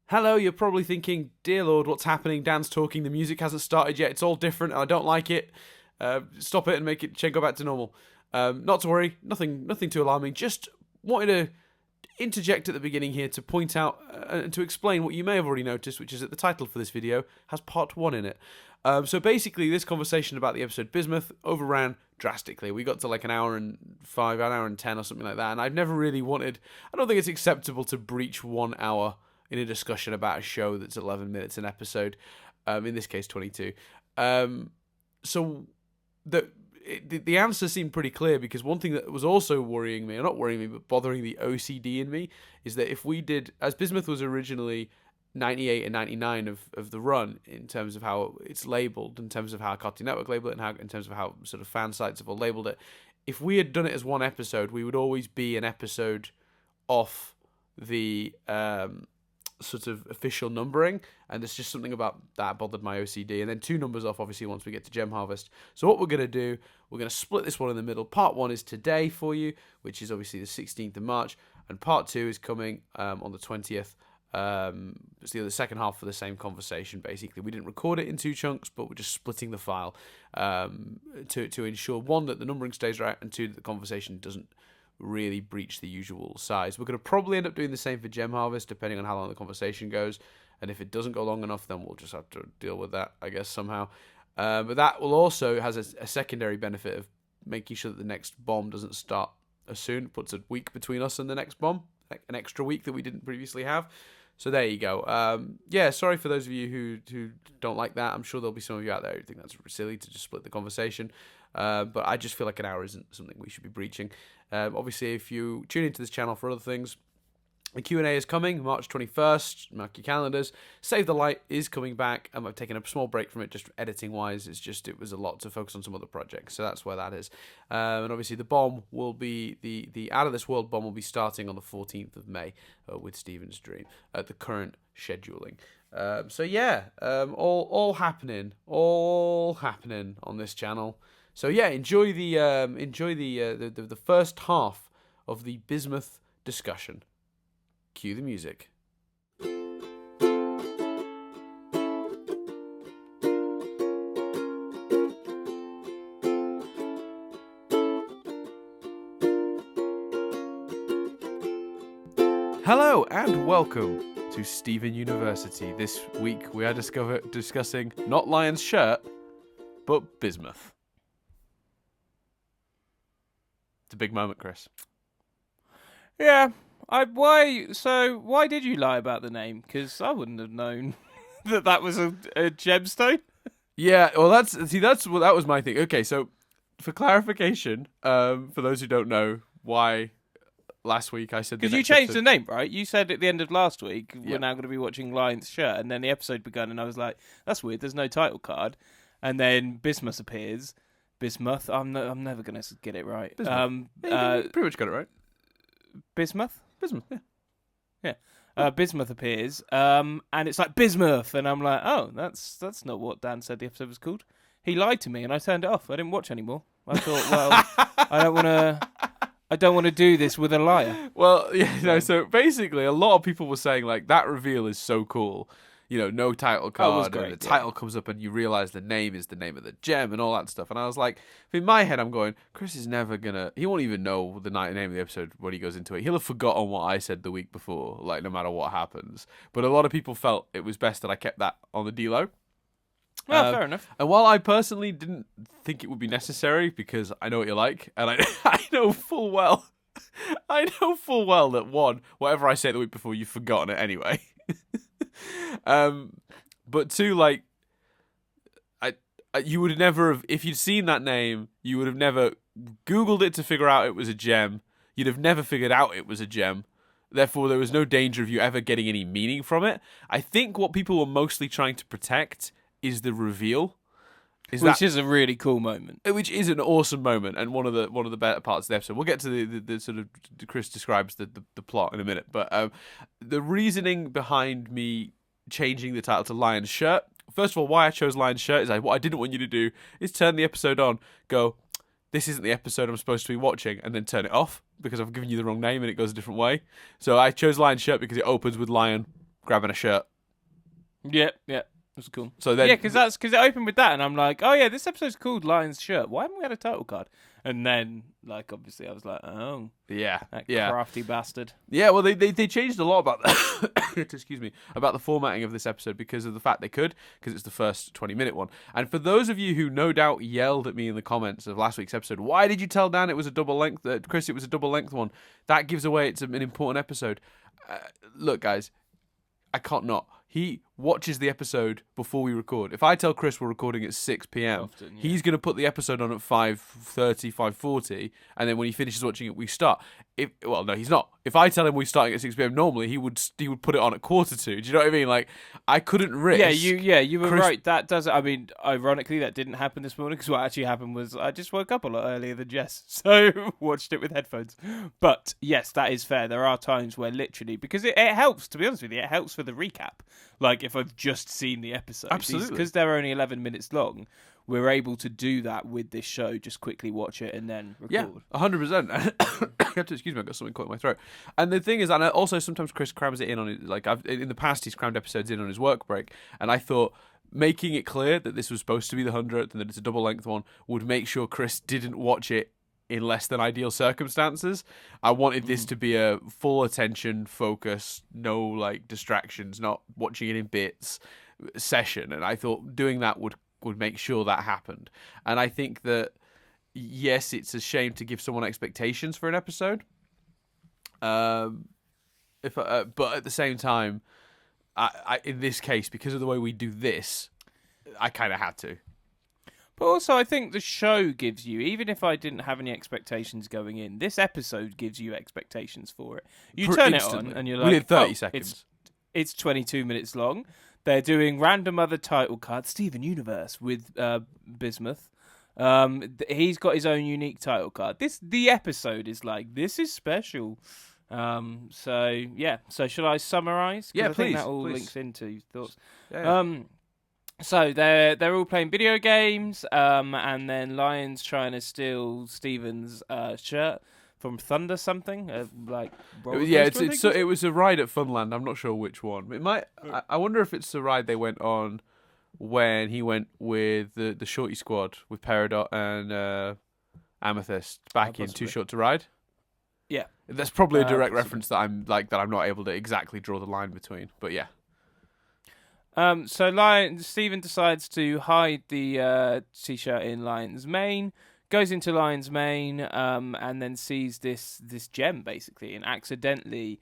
Hello, you're probably thinking, dear Lord, what's happening? Dan's talking, the music hasn't started yet, it's all different, and I don't like it. Stop it and make it go back to normal. Not to worry, nothing too alarming, just wanted to interject at the beginning here to point out and to explain what you may have already noticed, which is that the title for this video has part 1 in it. So basically, this conversation about the episode Bismuth overran drastically. We got to like an hour and 5, an hour and 10 or something like that, and I've never really wanted... I don't think it's acceptable to breach 1 hour in a discussion about a show that's 11 minutes an episode, in this case 22. So the answer seemed pretty clear, because one thing that was also worrying me, or not worrying me, but bothering the OCD in me, is that if we did, as Bismuth was originally 98 and 99 of the run, in terms of how it's labelled, in terms of how Cartoon Network labelled it, and how, in terms of how sort of fan sites have all labelled it, if we had done it as one episode, we would always be an episode off the... sort of official numbering, and there's just something about that bothered my OCD. And then 2 numbers off, obviously, once we get to Gem Harvest. So what we're going to do, we're going to split this one in the middle. Part 1 is today for you, which is obviously the 16th of March, and part 2 is coming on the 20th. It's the second half for the same conversation, basically. We didn't record it in 2 chunks, but we're just splitting the file to ensure, 1, that the numbering stays right, and 2, that the conversation doesn't really breach the usual size. We're going to probably end up doing the same for Gem Harvest, depending on how long the conversation goes, and if it doesn't go long enough, then we'll just have to deal with that, I guess, somehow. But that will also has a secondary benefit of making sure that the next bomb doesn't start as soon. It puts a week between us and the next bomb, an extra week that we didn't previously have. So there you go. Yeah, sorry for those of you who don't like that. I'm sure there'll be some of you out there who think that's silly to just split the conversation. But I just feel like an hour isn't something we should be breaching. Obviously, if you tune into this channel for other things, the Q&A is coming, March 21st. Mark your calendars. Save the Light is coming back. I've taken a small break from it, just editing-wise. It was a lot to focus on some other projects, so that's where that is. And obviously, the bomb will be, the Out of This World bomb will be starting on the 14th of May with Steven's Dream at the current scheduling. So yeah, all happening on this channel. So yeah, enjoy the first half of the Bismuth discussion. Cue the music. Hello and welcome to Stephen University. This week we are discussing not Lion's Shirt, but Bismuth. It's a big moment, Chris. Yeah. Why did you lie about the name? Because I wouldn't have known that was a gemstone. Yeah, well, that was my thing. Okay, so for clarification, for those who don't know why last week I said... Because you changed the name, right? You said at the end of last week, we're now going to be watching Lion's Shirt, and then the episode began, and I was like, that's weird, there's no title card. And then Bismuth appears. Bismuth, I'm never going to get it right. Bismuth. You pretty much got it right. Bismuth? Bismuth, yeah. Yeah. Bismuth appears, and it's like Bismuth, and I'm like, oh, that's not what Dan said the episode was called. He lied to me, and I turned it off. I didn't watch anymore. I thought, well, I don't want to do this with a liar. Well, yeah, no. So basically, a lot of people were saying like that reveal is so cool. You know, no title card, great, and the title comes up and you realise the name is the name of the gem and all that stuff. And I was like, in my head, I'm going, Chris is never he won't even know the name of the episode when he goes into it. He'll have forgotten what I said the week before, like, no matter what happens. But a lot of people felt it was best that I kept that on the D-Low. Well, fair enough. And while I personally didn't think it would be necessary, because I know what you like, and I know full well that whatever I say the week before, you've forgotten it anyway. But 2, like, you would never have, if you'd seen that name, you would have never Googled it to figure out it was a gem. You'd have never figured out it was a gem. Therefore, there was no danger of you ever getting any meaning from it. I think what people were mostly trying to protect is the reveal. Which is a really cool moment. Which is an awesome moment, and one of the better parts of the episode. We'll get to the sort of, Chris describes the plot in a minute, but the reasoning behind me changing the title to Lion's Shirt, first of all, why I chose Lion's Shirt is what I didn't want you to do is turn the episode on, go, this isn't the episode I'm supposed to be watching, and then turn it off, because I've given you the wrong name and it goes a different way. So I chose Lion's Shirt because it opens with lion grabbing a shirt. Yeah, that's cool. So then, because it opened with that, and I'm like, oh yeah, this episode's called Lion's Shirt. Why haven't we had a title card? And then, like, obviously, I was like, oh, that crafty bastard. Yeah, well, they changed a lot about excuse me, about the formatting of this episode because of the fact they could, because it's the first 20-minute one. And for those of you who no doubt yelled at me in the comments of last week's episode, why did you tell Dan it was a double length, Chris, it was a double length one? That gives away it's an important episode. Look, guys, I can't not. He watches the episode before we record. If I tell Chris we're recording at 6 p.m, Often, yeah. he's going to put the episode on at 5:30, 5:40, and then when he finishes watching it, we start. No, he's not. If I tell him we're starting at 6 p.m, normally he would put it on at 1:45. Do you know what I mean? Like, I couldn't risk. You were right. That does. I mean, ironically, that didn't happen this morning because what actually happened was I just woke up a lot earlier than Jess, so watched it with headphones. But yes, that is fair. There are times where literally, because it helps. To be honest with you, it helps for the recap. Like if I've just seen the episode, absolutely, because they're only 11 minutes long. We're able to do that with this show. Just quickly watch it and then record. Yeah, 100%. Excuse me, I got something caught in my throat. And the thing is, and also sometimes Chris crams it in on his, like in the past he's crammed episodes in on his work break, and I thought making it clear that this was supposed to be the 100th and that it's a double length one would make sure Chris didn't watch it in less than ideal circumstances. I wanted this to be a full attention, focus, no like distractions, not watching it in bits session, and I thought doing that would make sure that happened. And I think that yes, it's a shame to give someone expectations for an episode. But at the same time, I in this case, because of the way we do this, I kind of had to. But also, I think the show gives you, even if I didn't have any expectations going in, this episode gives you expectations for it. You turn Instantly. it on and you're like, within 30 seconds. It's 22 minutes long. They're doing random other title cards, Steven Universe with Bismuth. He's got his own unique title card. The episode is like, this is special. So shall I summarise? Yeah, I please. think that all links into thoughts. Yeah. So they're all playing video games, and then Lion's trying to steal Steven's shirt from Thunder something, it was a ride at Funland. I'm not sure which one. It might. I wonder if it's the ride they went on when he went with the Shorty Squad with Peridot and Amethyst back in Too Short to Ride. Yeah, that's probably a direct reference that I'm not able to exactly draw the line between. But yeah. So Steven decides to hide the t-shirt in Lion's mane, goes into Lion's mane, and then sees this gem basically, and accidentally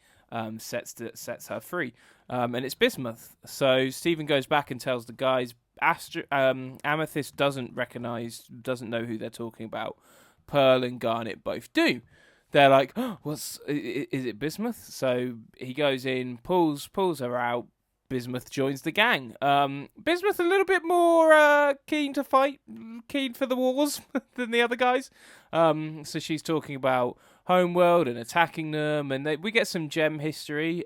sets her free. And it's Bismuth. So Steven goes back and tells the guys. Amethyst doesn't know who they're talking about. Pearl and Garnet both do. They're like, oh, is it Bismuth? So he goes in, pulls her out. Bismuth joins the gang. Bismuth a little bit more keen to fight, keen for the wars than the other guys. So she's talking about Homeworld and attacking them, and we get some gem history.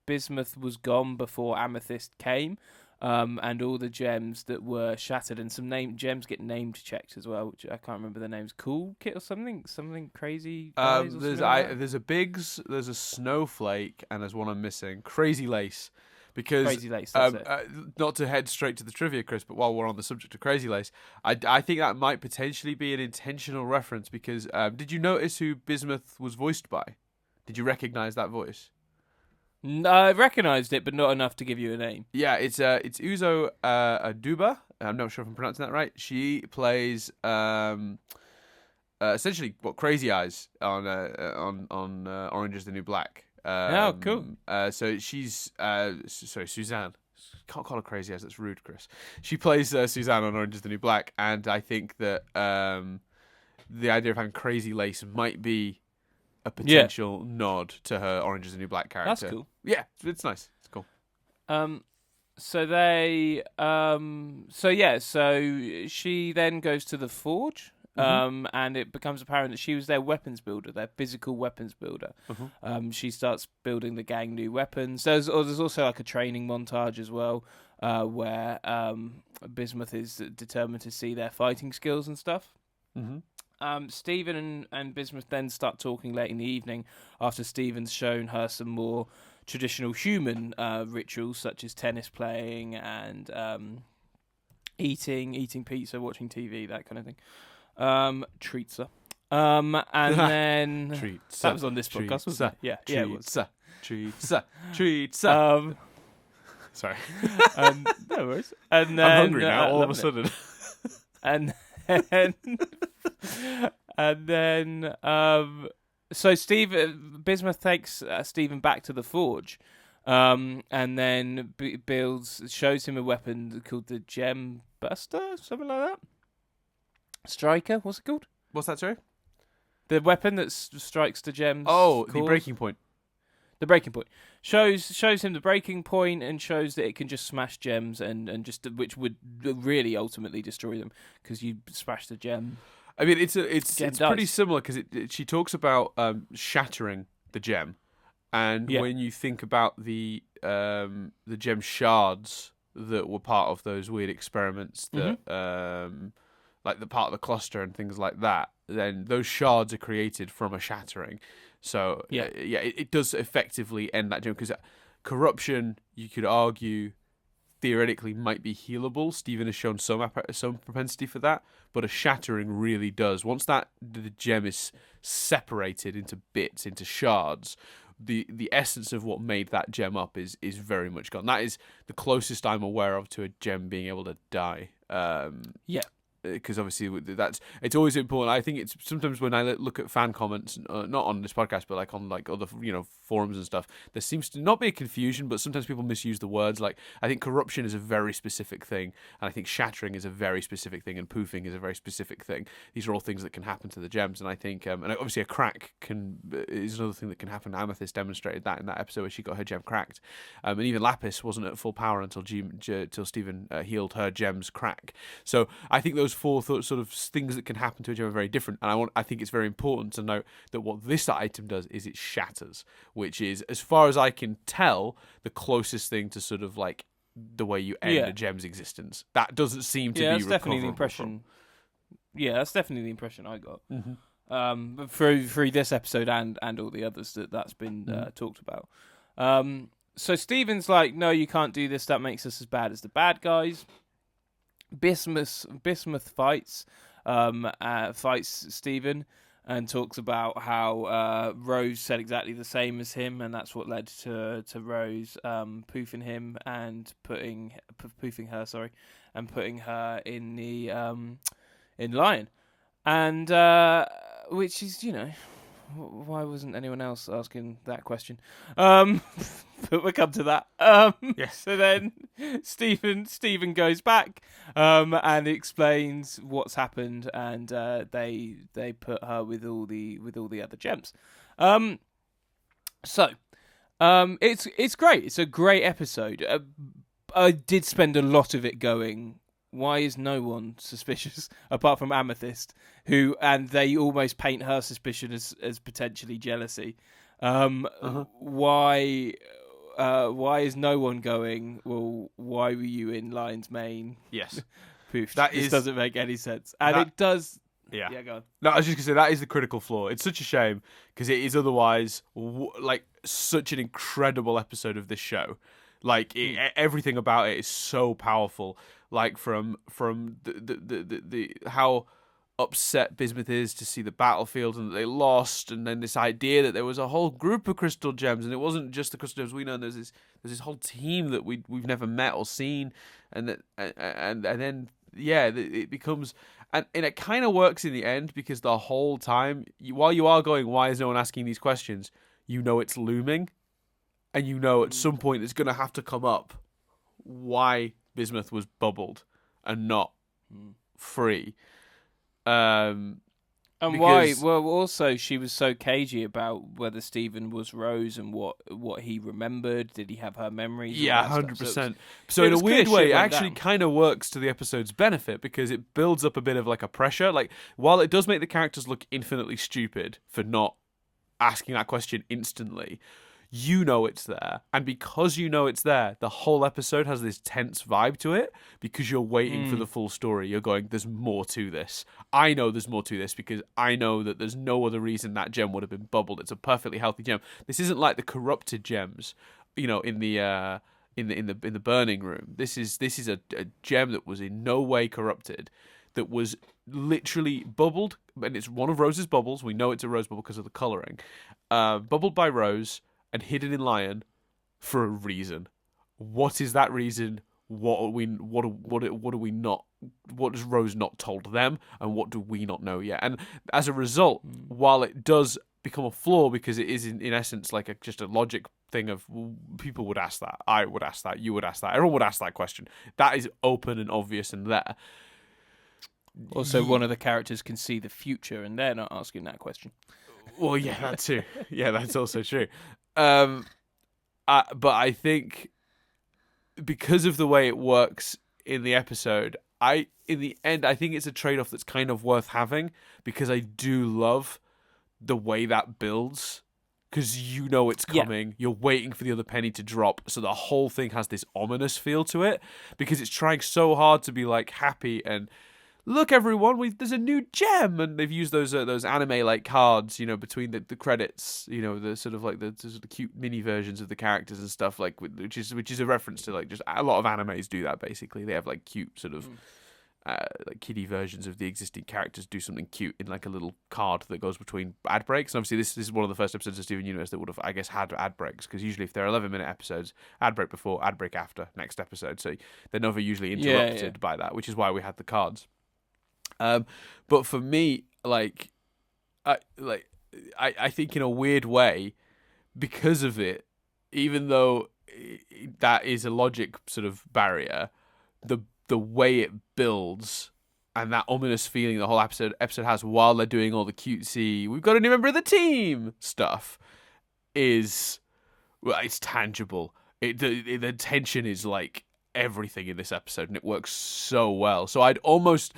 Bismuth was gone before Amethyst came, and all the gems that were shattered, and some gems get named checked as well, which I can't remember the names. Cool Kit or something crazy. There's a Biggs, there's a Snowflake, and there's one I'm missing. Crazy Lace. Because Crazy Lace, that's it. Not to head straight to the trivia, Chris, but while we're on the subject of Crazy Lace, I think that might potentially be an intentional reference because did you notice who Bismuth was voiced by? Did you recognise that voice? No, I recognised it, but not enough to give you a name. Yeah, it's Uzo Aduba. I'm not sure if I'm pronouncing that right. She plays essentially Crazy Eyes on Orange Is the New Black. Cool. So she's Suzanne. Can't call her Crazy Eyes. That's rude, Chris. She plays Suzanne on Orange Is the New Black, and I think that the idea of having Crazy Lace might be a potential nod to her Orange Is the New Black character. That's cool. Yeah, it's nice. It's cool. So she then goes to the forge. And it becomes apparent that she was their weapons builder, their physical weapons builder. She starts building the gang new weapons. There's also like a training montage as well, where Bismuth is determined to see their fighting skills and stuff. Steven and Bismuth then start talking late in the evening after Steven's shown her some more traditional human rituals such as tennis playing and eating pizza, watching TV, that kind of thing. Treats her. And then Treats. that was on this podcast, wasn't it? Yeah, it was. Treats. Sorry. No worries. And then, I'm hungry now. All of a sudden. And then, so Bismuth takes Stephen back to the forge, and then shows him a weapon called the Gem Buster, something like that. Striker, what's it called? What's that, sorry? The weapon that strikes the gems. Oh, cores. the breaking point. The breaking point shows him the breaking point and shows that it can just smash gems and just which would really ultimately destroy them because you smash the gem. I mean, it's pretty similar because she talks about shattering the gem, and when you think about the gem shards that were part of those weird experiments that like the part of the cluster and things like that, then those shards are created from a shattering. So it does effectively end that gem because corruption, you could argue, theoretically might be healable. Stephen has shown some propensity for that, but a shattering really does. Once the gem is separated into bits, into shards, the essence of what made that gem up is very much gone. That is the closest I'm aware of to a gem being able to die. Because obviously it's always important. I think it's sometimes when I look at fan comments, not on this podcast, but like on like other forums and stuff, there seems to not be a confusion, but sometimes people misuse the words. Like I think corruption is a very specific thing, and I think shattering is a very specific thing, and poofing is a very specific thing. These are all things that can happen to the gems, and I think and obviously a crack is another thing that can happen. Amethyst demonstrated that in that episode where she got her gem cracked, and even Lapis wasn't at full power until Stephen healed her gem's crack. So I think those four sort of things that can happen to a gem are very different, and I think it's very important to note that what this item does is it shatters, which is, as far as I can tell, the closest thing to sort of like the way you end a gem's existence. That doesn't seem to be that's definitely the impression. Yeah, that's definitely the impression I got. But through this episode and all the others that's been talked about. So Stephen's like, no, you can't do this. That makes us as bad as the bad guys. Bismuth fights Stephen and talks about how Rose said exactly the same as him, and that's what led to Rose poofing him and poofing her in the in Lion, and which is, why wasn't anyone else asking that question? But we'll come to that. Yes. So then Stephen goes back and explains what's happened, and they put her with all the other gems. So it's great. It's a great episode. I did spend a lot of it going, why is no one suspicious apart from Amethyst, and they almost paint her suspicion as potentially jealousy. Why is no one going, well, why were you in Lion's Mane? Yes. Poof. This doesn't make any sense. And it does. Yeah, go on. No, I was just going to say, that is the critical flaw. It's such a shame because it is otherwise like such an incredible episode of this show. Like everything about it is so powerful. Like from the how upset Bismuth is to see the battlefield and that they lost, and then this idea that there was a whole group of crystal gems, and it wasn't just the crystal gems we know. There's this whole team that we've never met or seen, and then it becomes. And it kind of works in the end because the whole time, while you are going, why is no one asking these questions? It's looming, and at some point it's going to have to come up why Bismuth was bubbled and not free. And why? Well, also she was so cagey about whether Stephen was Rose and what he remembered. Did he have her memories? Yeah, 100%. So in a weird way, it actually kind of works to the episode's benefit because it builds up a bit of like a pressure. Like, while it does make the characters look infinitely stupid for not asking that question instantly, You know it's there, and because you know it's there, the whole episode has this tense vibe to it because you're waiting for the full story. You're going, there's more to this. I know there's more to this because I know that there's no other reason that gem would have been bubbled. It's a perfectly healthy gem. This isn't like the corrupted gems, in the burning room. This is a gem that was in no way corrupted, that was literally bubbled, and it's one of Rose's bubbles. We know it's a Rose bubble because of the colouring. Bubbled by Rose and hidden in Lion for a reason. What is that reason? What are we not? What has Rose not told them, and what do we not know yet? And as a result, while it does become a flaw because it is in essence like just a logic thing of people would ask that, I would ask that, you would ask that, everyone would ask that question. That is open and obvious and there. Also, one of the characters can see the future, and they're not asking that question. Well, yeah, that too. Yeah, that's also true. But I think because of the way it works in the episode, in the end, I think it's a trade-off that's kind of worth having because I do love the way that builds. Because you know it's coming, You're waiting for the other penny to drop, so the whole thing has this ominous feel to it because it's trying so hard to be like happy and look, everyone, there's a new gem, and they've used those anime like cards, between the credits, the sort of like the sort of cute mini versions of the characters and stuff, like which is a reference to like just a lot of animes do that basically. They have like cute sort of like kiddie versions of the existing characters do something cute in like a little card that goes between ad breaks. And obviously this is one of the first episodes of Steven Universe that would have, I guess, had ad breaks because usually if they're 11-minute episodes, ad break before, ad break after next episode, so they're never usually interrupted by that, which is why we had the cards. But for me, I think in a weird way, because of it, even though that is a logic sort of barrier, the way it builds and that ominous feeling the whole episode has while they're doing all the cutesy, we've got a new member of the team stuff, it's tangible. The tension is like everything in this episode, and it works so well. So I'd almost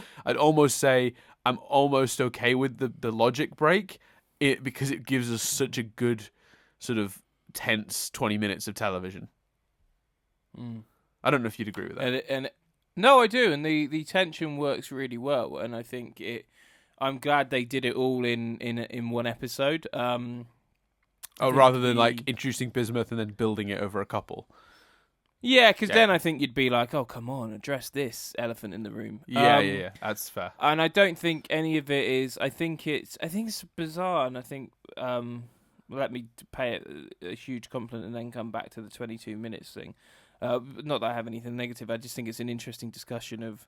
say I'm almost okay with the logic break, because it gives us such a good sort of tense 20 minutes of television. I don't know if you'd agree with that. No, I do, and the tension works really well, and I think I'm glad they did it all in one episode. Rather than like introducing Bismuth and then building it over a couple. Yeah, because then I think you'd be like, "Oh, come on, address this elephant in the room." Yeah, that's fair. And I don't think any of it is. I think it's bizarre, and I think let me pay it a huge compliment and then come back to the 22 minutes thing. Not that I have anything negative. I just think it's an interesting discussion of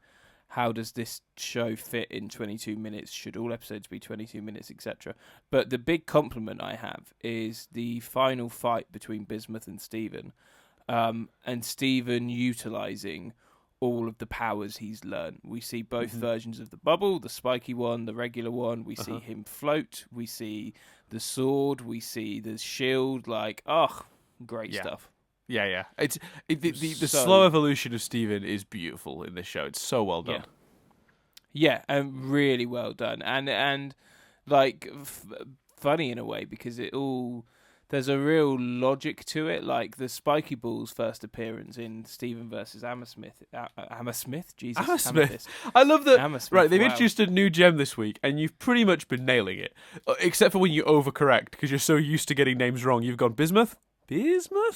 how does this show fit in 22 minutes? Should all episodes be 22 minutes, etc.? But the big compliment I have is the final fight between Bismuth and Steven. And Steven utilising all of the powers he's learned. We see both versions of the bubble, the spiky one, the regular one. We see him float. We see the sword. We see the shield. Great stuff. Yeah. The slow evolution of Steven is beautiful in this show. It's so well done. Yeah, and really well done. And funny in a way because there's a real logic to it, like the Spiky Ball's first appearance in Steven versus Hammersmith. Jesus. Hammersmith. I love that. Hammersmith, they've introduced a new gem this week, and you've pretty much been nailing it. Except for when you overcorrect, because you're so used to getting names wrong. You've gone Bismuth?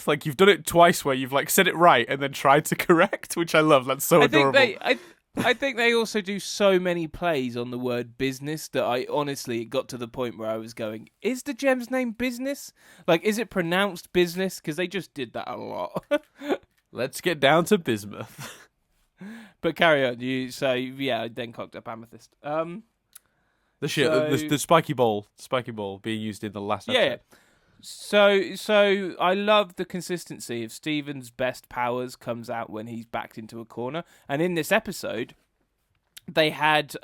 Like, you've done it twice where you've, like, said it right and then tried to correct, which I love. That's so adorable. I think they also do so many plays on the word business that I honestly got to the point where I was going, is the gem's name business? Like, is it pronounced business? Because they just did that a lot. Let's get down to Bismuth. But carry on. I then cocked up Amethyst. The spiky ball being used in the last episode. Yeah. So I love the consistency of Steven's best powers comes out when he's backed into a corner. And in this episode, they had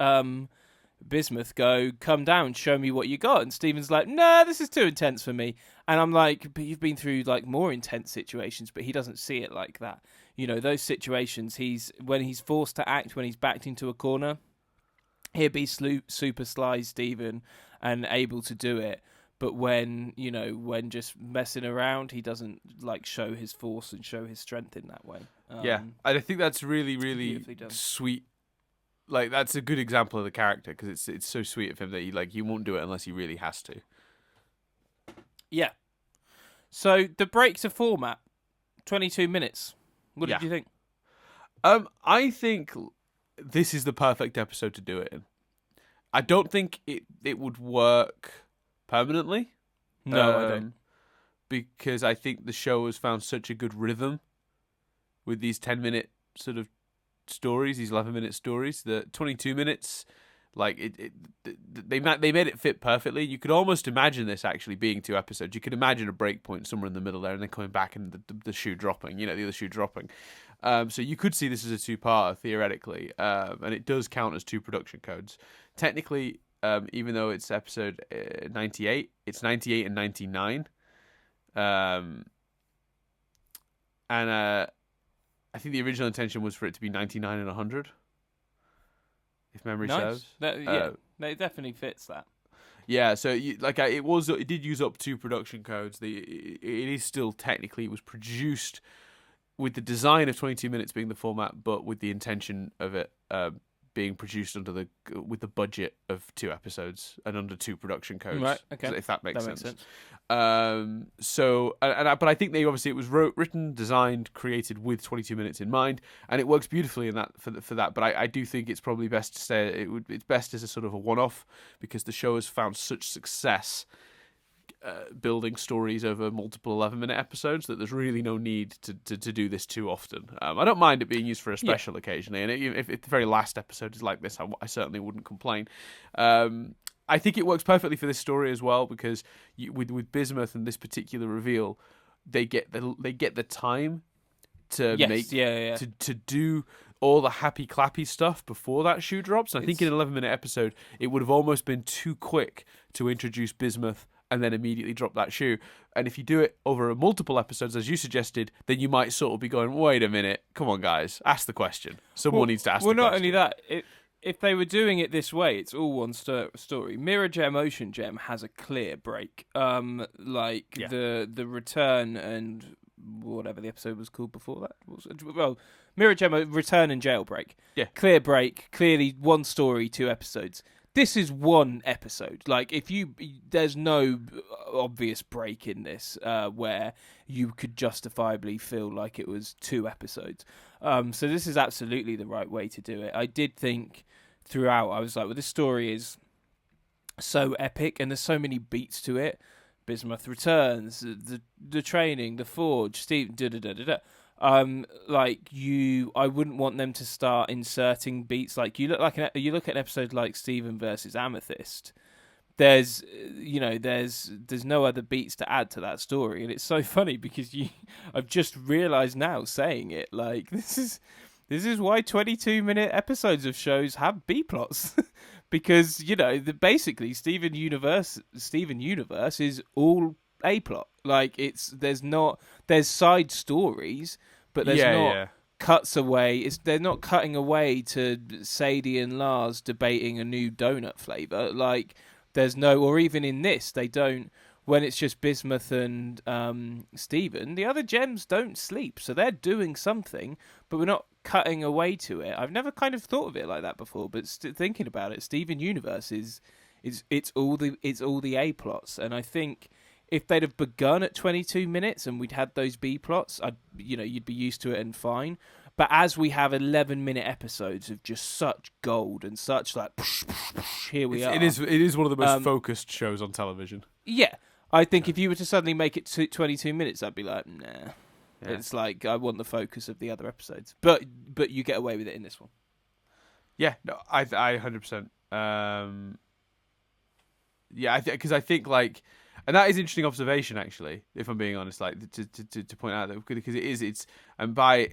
Bismuth go, come down, show me what you got. And Steven's like, nah, this is too intense for me. And I'm like, but you've been through like more intense situations, but he doesn't see it like that. Those situations, when he's forced to act, when he's backed into a corner, he'll be super sly Steven and able to do it. But when just messing around, he doesn't like show his force and show his strength in that way. I think that's really, really beautifully done. sweet. Like, that's a good example of the character, because it's so sweet of him that he won't do it unless he really has to. Yeah. So the breaks of format, 22 minutes. What did you think? I think this is the perfect episode to do it in. I don't think it would work permanently. No, I don't. Because I think the show has found such a good rhythm with these 10-minute sort of stories, these 11-minute stories. The 22 minutes, like they made it fit perfectly. You could almost imagine this actually being 2 episodes. You could imagine a break point somewhere in the middle there, and then coming back and the shoe dropping. The other shoe dropping. So you could see this as a 2-parter theoretically, and it does count as 2 production codes. Technically, even though it's episode 98, it's 98 and 99. And I think the original intention was for it to be 99 and 100, if memory serves. It definitely fits that. Yeah, so it did use up 2 production codes. It is still technically, it was produced with the design of 22 minutes being the format, but with the intention of it being produced with the budget of 2 episodes and under 2 production codes. Right. Okay. If that makes Makes sense. sense. But I think it was written, designed, created with 22 minutes in mind, and it works beautifully in that for that. But I do think it's probably best to say it's best as a sort of a one-off, because the show has found such success building stories over multiple 11-minute episodes that there's really no need to do this too often. I don't mind it being used for a special occasionally, and if the very last episode is like this, I certainly wouldn't complain. I think it works perfectly for this story as well, because with Bismuth and this particular reveal, they get the time to to do all the happy clappy stuff before that shoe drops. And I think in an 11-minute episode, it would have almost been too quick to introduce Bismuth and then immediately drop that shoe. And if you do it over multiple episodes, as you suggested, then you might sort of be going, wait a minute, come on, guys, ask the question. Someone needs to ask the question. Well, not only that, if they were doing it this way, it's all one story. Mirror Gem, Ocean Gem has a clear break. The return and whatever the episode was called before that. Well, Mirror Gem, Return and Jailbreak. Yeah. Clear break, clearly one story, 2 episodes. This is 1 episode. Like, there's no obvious break in this where you could justifiably feel like it was 2 episodes. So this is absolutely the right way to do it. I did think throughout, I was like, well, this story is so epic and there's so many beats to it. Bismuth returns, the training, the forge, Steve, I wouldn't want them to start inserting beats. Like you look at an episode like Steven versus Amethyst. There's no other beats to add to that story, and it's so funny because I've just realised now saying it, like this is why 22-minute episodes of shows have B plots. Because basically Steven Universe is all A plot. Like there's side stories, but there's not cuts away. They're not cutting away to Sadie and Lars debating a new donut flavor. Like there's no, or even in this they don't. When it's just Bismuth and Steven, the other gems don't sleep, so they're doing something, but we're not cutting away to it. I've never kind of thought of it like that before, but thinking about it, Steven Universe is all the A plots, and I think if they'd have begun at 22 minutes and we'd had those B plots, you'd be used to it and fine. But as we have 11-minute episodes of just such gold and such like here we are. It is one of the most focused shows on television. Yeah. I think if you were to suddenly make it to 22 minutes, I'd be like, nah. Yeah. It's like I want the focus of the other episodes, but you get away with it in this one. Yeah, no, I 100%. Because I think like, and that is an interesting observation actually. If I'm being honest, like to point out that because it's and by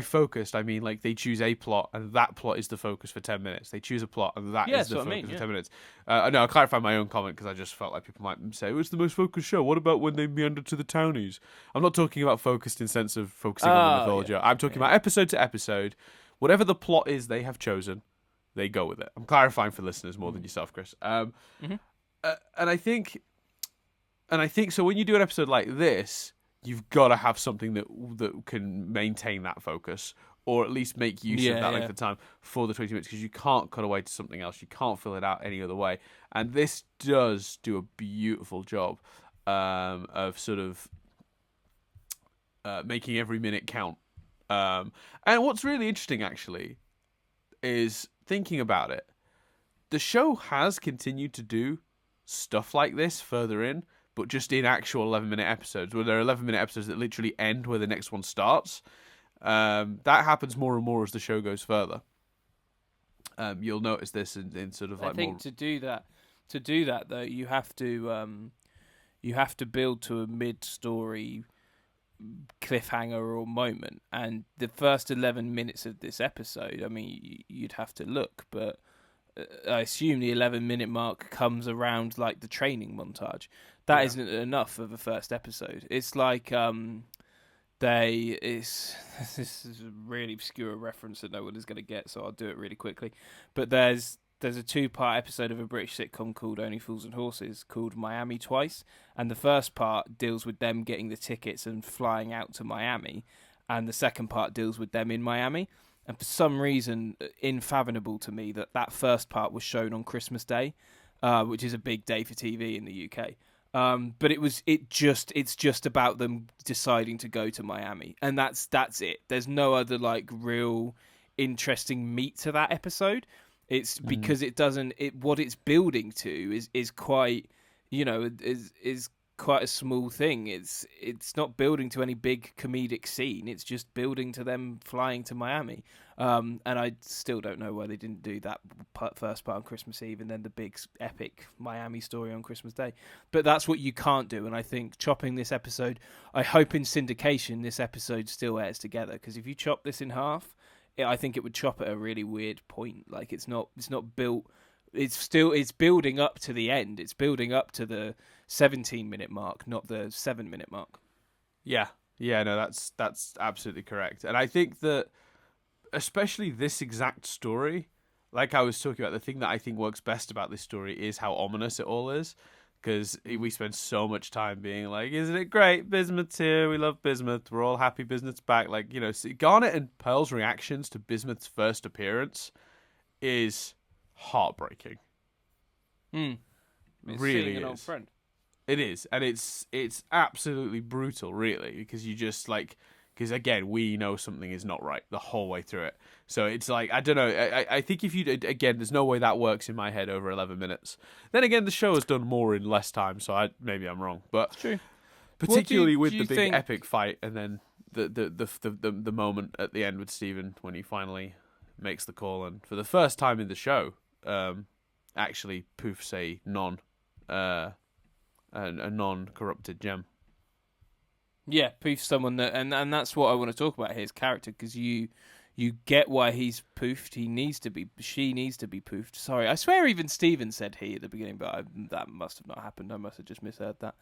focused I mean like they choose a plot and that plot is the focus for 10 minutes. They choose a plot and that is the focus for 10 minutes. No, I'll clarify my own comment because I just felt like people might say it's the most focused show. What about when they meander to the townies? I'm not talking about focused in sense of focusing on the mythology. Yeah. I'm talking about episode to episode. Whatever the plot is they have chosen, they go with it. I'm clarifying for listeners more than yourself, Chris. And I think And I think so when you do an episode like this, you've got to have something that can maintain that focus, or at least make use of that length of time for the 20 minutes, because you can't cut away to something else. You can't fill it out any other way. And this does do a beautiful job of sort of making every minute count. And what's really interesting, actually, is thinking about it. The show has continued to do stuff like this further in, but just in actual 11-minute episodes, where there are 11-minute episodes that literally end where the next one starts. That happens more and more as the show goes further. You'll notice this in sort of like. I think more... to do that though, you have to build to a mid-story cliffhanger or moment, and the first 11 minutes of this episode, I mean, you'd have to look, but I assume the 11-minute mark comes around like the training montage. That isn't enough of a first episode. It's like this is a really obscure reference that no one is going to get, so I'll do it really quickly. But there's a 2-part episode of a British sitcom called Only Fools and Horses called Miami Twice, and the first part deals with them getting the tickets and flying out to Miami, and the second part deals with them in Miami. And for some reason, unfathomable to me, that first part was shown on Christmas Day, which is a big day for TV in the UK. But it's just about them deciding to go to Miami, and that's it. There's no other like real interesting meat to that episode. It's because what it's building to is quite, is quite a small thing. It's not building to any big comedic scene. It's just building to them flying to Miami. And I still don't know why they didn't do that first part on Christmas Eve and then the big epic Miami story on Christmas Day. But that's what you can't do. And I think chopping this episode, I hope in syndication this episode still airs together, because if you chop this in half, I think it would chop at a really weird point. Like it's not built. It's building up to the end. It's building up to the 17-minute mark, not the 7-minute mark. Yeah, no, that's absolutely correct. And I think that especially this exact story, like I was talking about, the thing that I think works best about this story is how ominous it all is. Because we spend so much time being like, isn't it great? Bismuth's here. We love Bismuth. We're all happy Bismuth's back. Like, Garnet and Pearl's reactions to Bismuth's first appearance is heartbreaking. It's really seeing an is. Old friend. It is. And it's absolutely brutal, really. Because you just like... Because, again, we know something is not right the whole way through it. So it's like, I don't know. I think if you... Again, there's no way that works in my head over 11 minutes. Then again, the show has done more in less time, so maybe I'm wrong. But true. Particularly with the big epic fight and then the moment at the end with Steven when he finally makes the call and for the first time in the show actually poofs a non-corrupted gem. Yeah, poofs someone that, and that's what I want to talk about here, his character, because you get why he's poofed. She needs to be poofed. Sorry, I swear even Steven said he at the beginning, but that must have not happened. I must have just misheard that.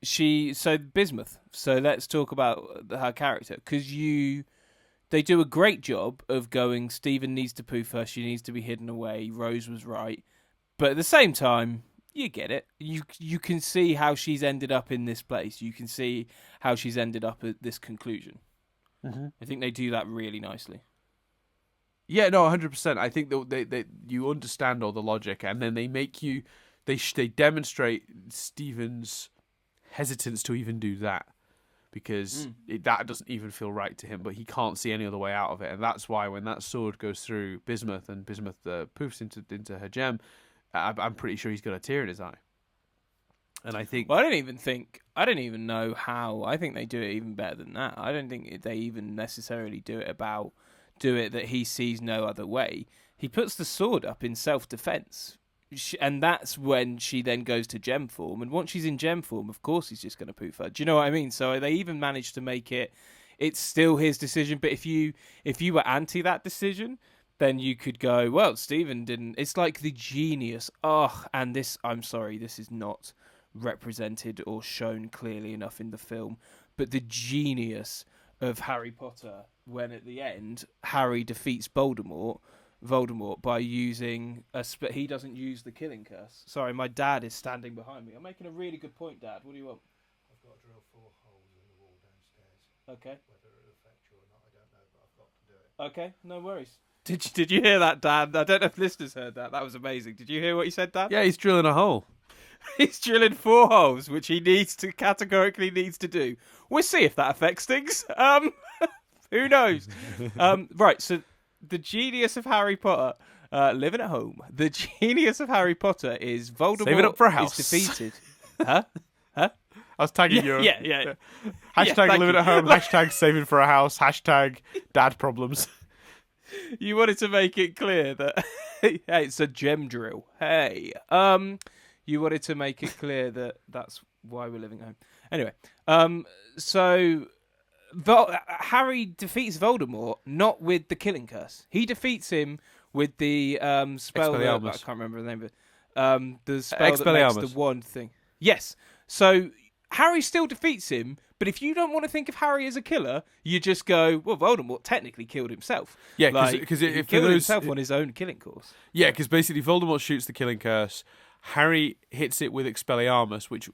So Bismuth. So let's talk about her character, because they do a great job of going, Steven needs to poof her, she needs to be hidden away, Rose was right, but at the same time, you get it. You can see how she's ended up in this place. You can see how she's ended up at this conclusion. Mm-hmm. I think they do that really nicely. Yeah, no, 100%. I think that you understand all the logic, and then they make you... They demonstrate Steven's hesitance to even do that, because that doesn't even feel right to him, but he can't see any other way out of it. And that's why when that sword goes through Bismuth and Bismuth poofs into her gem... I'm pretty sure he's got a tear in his eye. And I think... Well, I don't even know how... I think they do it even better than that. I don't think they even necessarily do it that he sees no other way. He puts the sword up in self-defense. And that's when she then goes to gem form. And once she's in gem form, of course he's just going to poof her. Do you know what I mean? So they even managed to make it... It's still his decision. But if you were anti that decision... then you could go, well, Steven didn't... It's like the genius. And this... I'm sorry, this is not represented or shown clearly enough in the film, but the genius of Harry Potter when at the end Harry defeats Voldemort Voldemort by using he doesn't use the killing curse. Sorry, my dad is standing behind me. I'm making a really good point, Dad. What do you want? I've got to drill 4 holes in the wall downstairs. Okay. Whether it'll affect you or not, I don't know, but I've got to do it. Okay, no worries. Did you hear that, Dad? I don't know if listeners heard that. That was amazing. Did you hear what he said, Dad? Yeah, he's drilling a hole. He's drilling 4 holes, which he categorically needs to do. We'll see if that affects things. Who knows? Right, so the genius of Harry Potter, living at home. The genius of Harry Potter is Voldemort Save it up for a house. is defeated. Huh? I was tagging you. Yeah. Hashtag thank living you. at home. Hashtag saving for a house. Hashtag dad problems. You wanted to make it clear that hey, it's a gem drill. Hey, you wanted to make it clear that that's why we're living at home. Anyway, so Harry defeats Voldemort not with the killing curse. He defeats him with the spell. I can't remember the name of it. The spell that makes the wand thing. Yes. So Harry still defeats him, but if you don't want to think of Harry as a killer, you just go, well, Voldemort technically killed himself. Yeah, because he killed himself on his own killing course. Yeah, because basically Voldemort shoots the killing curse. Harry hits it with Expelliarmus, which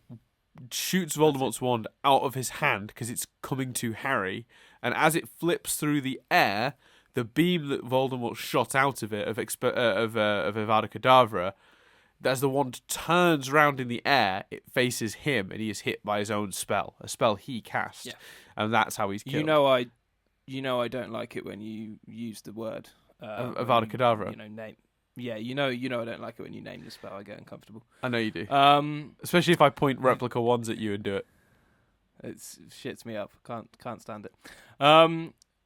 shoots Voldemort's wand out of his hand because it's coming to Harry. And as it flips through the air, the beam that Voldemort shot out of it, of Avada Kedavra, as the wand turns round in the air, it faces him, and he is hit by his own spell, a spell he cast, and that's how he's killed. You know, I don't like it when you use the word Avada Kedavra. Name. Yeah, you know, I don't like it when you name the spell. I get uncomfortable. I know you do. Especially if I point replica wands at you and do it. It shits me up. Can't stand it.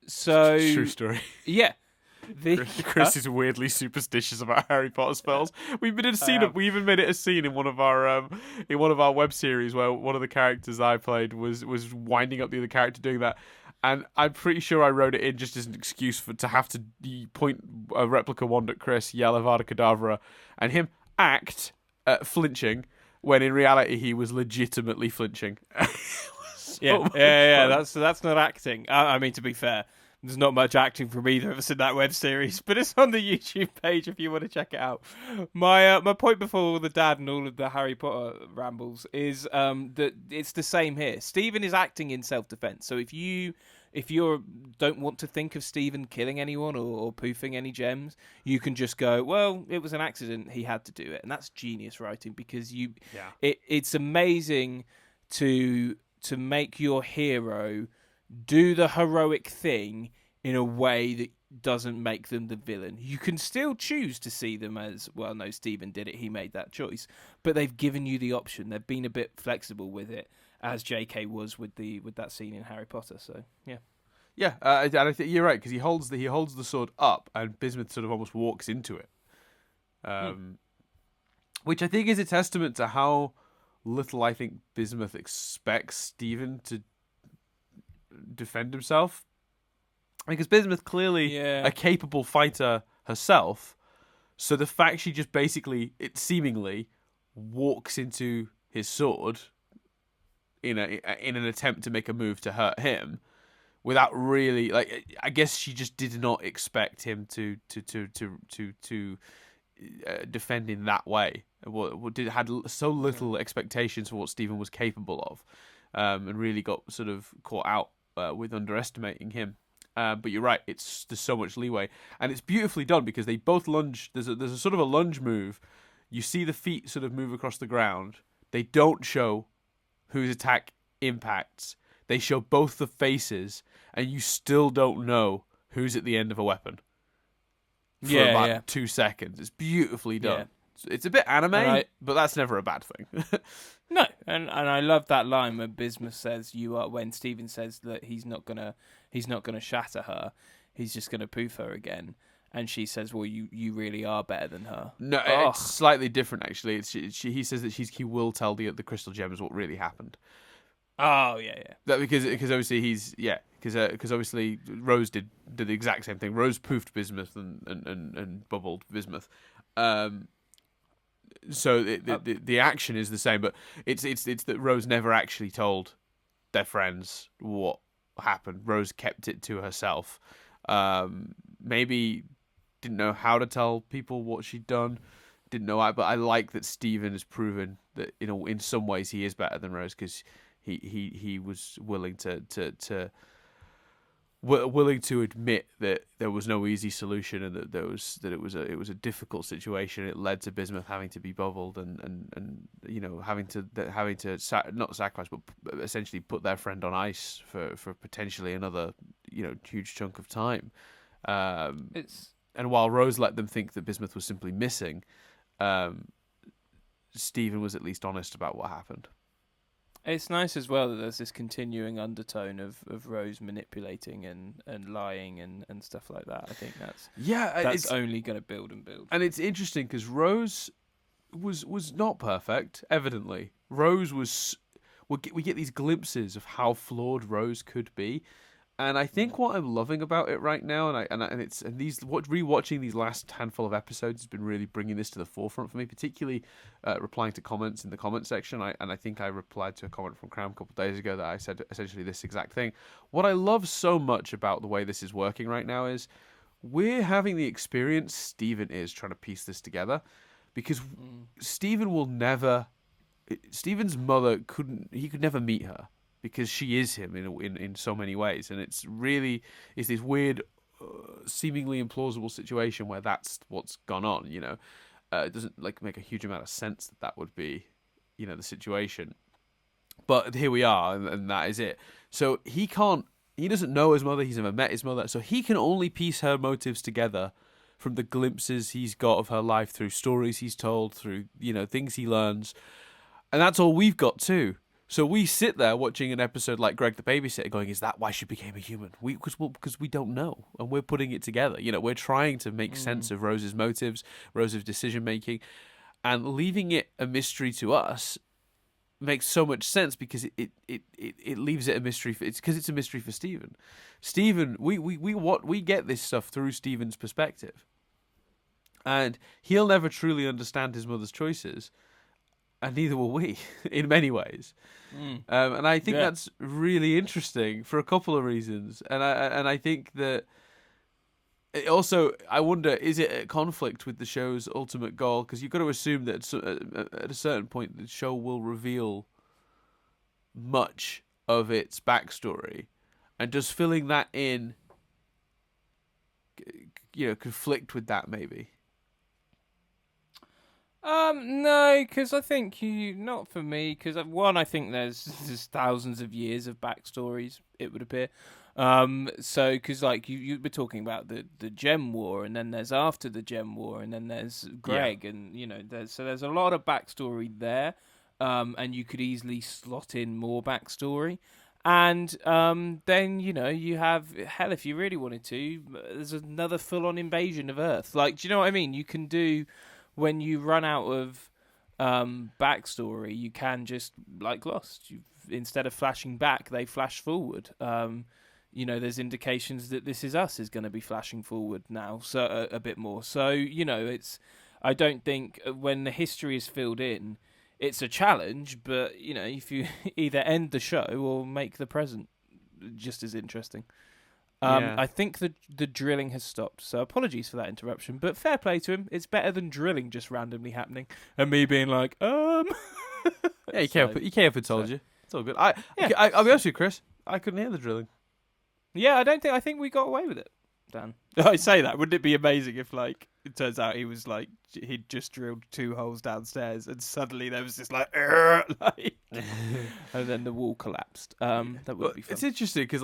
So true story. Yeah. Chris is weirdly superstitious about Harry Potter spells. We've been in a scene. We even made it a scene in one of our web series where one of the characters I played was winding up the other character doing that, and I'm pretty sure I wrote it in just as an excuse to have to point a replica wand at Chris, yell Avada Kedavra, and him act flinching when in reality he was legitimately flinching. Yeah. That's not acting. I mean, to be fair. There's not much acting from either of us in that web series, but it's on the YouTube page if you want to check it out. My point before all the dad and all of the Harry Potter rambles is that it's the same here. Stephen is acting in self-defense, so if you don't want to think of Stephen killing anyone or poofing any gems, you can just go, well, it was an accident. He had to do it, and that's genius writing because it's amazing to make your hero do the heroic thing in a way that doesn't make them the villain. You can still choose to see them as, well, no, Stephen did it, he made that choice. But they've given you the option. They've been a bit flexible with it, as JK was with that scene in Harry Potter. So, yeah. Yeah, and I think you're right, because he holds the sword up, and Bismuth sort of almost walks into it. Which I think is a testament to how little I think Bismuth expects Stephen to defend himself, because Bismuth clearly a capable fighter herself, so the fact she just basically seemingly walks into his sword in an attempt to make a move to hurt him without really, I guess she just did not expect him to defend in that way. Had so little expectations for what Stephen was capable of, and really got sort of caught out with underestimating him. But you're right, there's so much leeway, and it's beautifully done because they both lunge. There's a sort of a lunge move. You see the feet sort of move across the ground. They don't show whose attack impacts. They show both the faces, and you still don't know who's at the end of a weapon for about 2 seconds. It's beautifully done. Yeah. It's a bit anime, but that's never a bad thing. No, and I love that line when Bismuth says when Stephen says that he's not gonna shatter her, he's just gonna poof her again, and she says, "Well, you really are better than her." No, it's slightly different actually. He says that he will tell the crystal gems what really happened. Oh yeah. That because obviously because obviously Rose did the exact same thing. Rose poofed Bismuth and bubbled Bismuth. So the action is the same, but it's that Rose never actually told their friends what happened. Rose kept it to herself. Maybe didn't know how to tell people what she'd done, didn't know why. But I like that Steven has proven that in some ways he is better than Rose, because he was willing willing to admit that there was no easy solution, and that it was a difficult situation. It led to Bismuth having to be bubbled, and having to not sacrifice, but essentially put their friend on ice for potentially another huge chunk of time. And while Rose let them think that Bismuth was simply missing, Steven was at least honest about what happened. It's nice as well that there's this continuing undertone of Rose manipulating and lying and stuff like that. I think that's only going to build and build. And it's interesting because Rose was not perfect, evidently. Rose was... We get these glimpses of how flawed Rose could be. And I think what I'm loving about it right now, rewatching these last handful of episodes has been really bringing this to the forefront for me, particularly replying to comments in the comment section. I think I replied to a comment from Cram a couple of days ago that I said essentially this exact thing. What I love so much about the way this is working right now is we're having the experience Steven is trying to piece this together, because Steven's mother could never meet her, because she is him in so many ways, and it's this weird, seemingly implausible situation where that's what's gone on. It doesn't make a huge amount of sense that would be, the situation, but here we are, and that is it. So he doesn't know his mother. He's never met his mother, so he can only piece her motives together from the glimpses he's got of her life, through stories he's told, through things he learns, and that's all we've got too. So we sit there watching an episode like Greg the Babysitter going, is that why she became a human? Because we don't know, and we're putting it together. We're trying to make sense of Rose's motives, Rose's decision-making, and leaving it a mystery to us makes so much sense, because it leaves it a mystery. Because it's a mystery for Steven. Steven, we get this stuff through Steven's perspective, and he'll never truly understand his mother's choices, and neither will we, in many ways. And I think that's really interesting for a couple of reasons. And I think that it also, I wonder, is it a conflict with the show's ultimate goal? Because you've got to assume that at a certain point the show will reveal much of its backstory, and does filling that in, conflict with that maybe? No, because I think not for me. Because one, I think there's thousands of years of backstories. It would appear. So because you were talking about the Gem War, and then there's after the Gem War, and then there's Greg, and there's a lot of backstory there. And you could easily slot in more backstory. And then you have, hell, if you really wanted to, there's another full-on invasion of Earth. Do you know what I mean? You can do. When you run out of backstory, you can just, like Lost, instead of flashing back, they flash forward. There's indications that This Is Us is going to be flashing forward now, so a bit more. So, I don't think when the history is filled in, it's a challenge, but, if you either end the show or make the present just as interesting. I think the drilling has stopped, so apologies for that interruption, but fair play to him. It's better than drilling just randomly happening and me being like, Yeah, you can't if it told you. It's all good. I'll be honest with you, Chris. I couldn't hear the drilling. Yeah, I think we got away with it, Dan. I say that. Wouldn't it be amazing if, it turns out he was he'd just drilled 2 holes downstairs, and suddenly there was this and then the wall collapsed. That would be fun. It's interesting because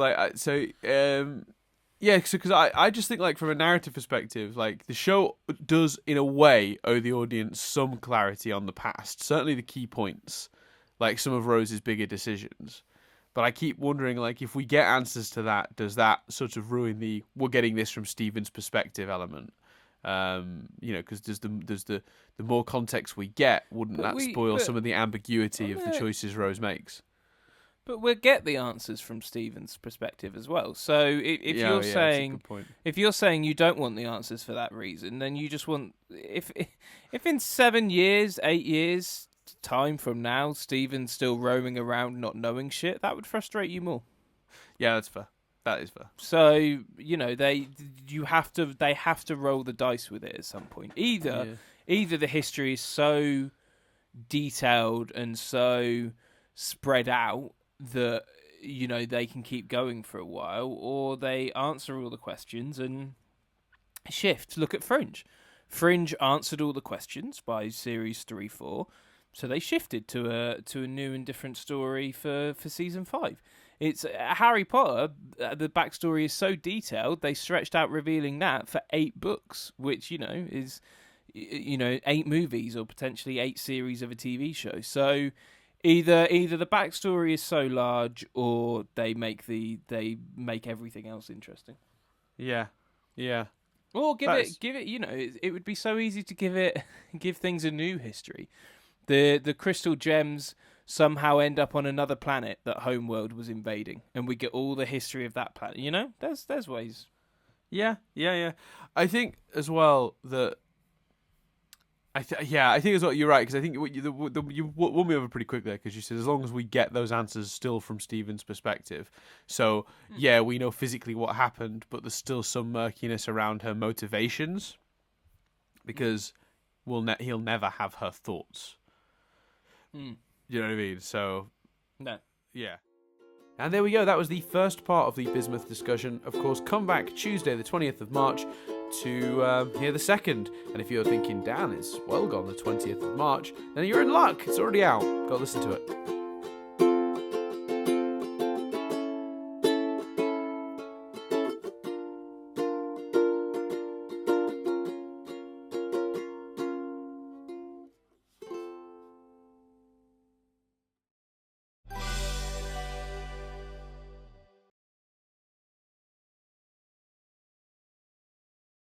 because I just think from a narrative perspective, the show does in a way owe the audience some clarity on the past, certainly the key points, some of Rose's bigger decisions. But I keep wondering, if we get answers to that, does that sort of ruin we're getting this from Steven's perspective element? Because does the more context we get, wouldn't that spoil some of the ambiguity of the choices Rose makes? But we'll get the answers from Steven's perspective as well. So if you're saying you don't want the answers for that reason, then you just want if in 7 years, 8 years time from now, Steven's still roaming around not knowing shit, that would frustrate you more. Yeah, that's fair. That is fair. So they have to roll the dice with it at some point. Either the history is so detailed and so spread out that they can keep going for a while, or they answer all the questions and shift. Look at Fringe. Fringe answered all the questions by series 3-4, so they shifted to a new and different story for season 5. It's Harry Potter. The backstory is so detailed. They stretched out revealing that for 8 books, which is 8 movies or potentially 8 series of a TV show. So either the backstory is so large, or they make everything else interesting. Yeah. Or give it. It would be so easy to give things a new history. The crystal gems somehow end up on another planet that Homeworld was invading, and we get all the history of that planet. There's ways. Yeah. I think as well that. I think as well you're right, because I think you won me over pretty quick there, because you said as long as we get those answers still from Stephen's perspective. So we know physically what happened, but there's still some murkiness around her motivations, because he'll never have her thoughts. You know what I mean? So no, yeah. And there we go. That was the first part of the Bismuth discussion. Of course, come back Tuesday, the 20th of March, to hear the second. And if you're thinking, Dan, it's well gone the 20th of March, then you're in luck. It's already out. Go listen to it.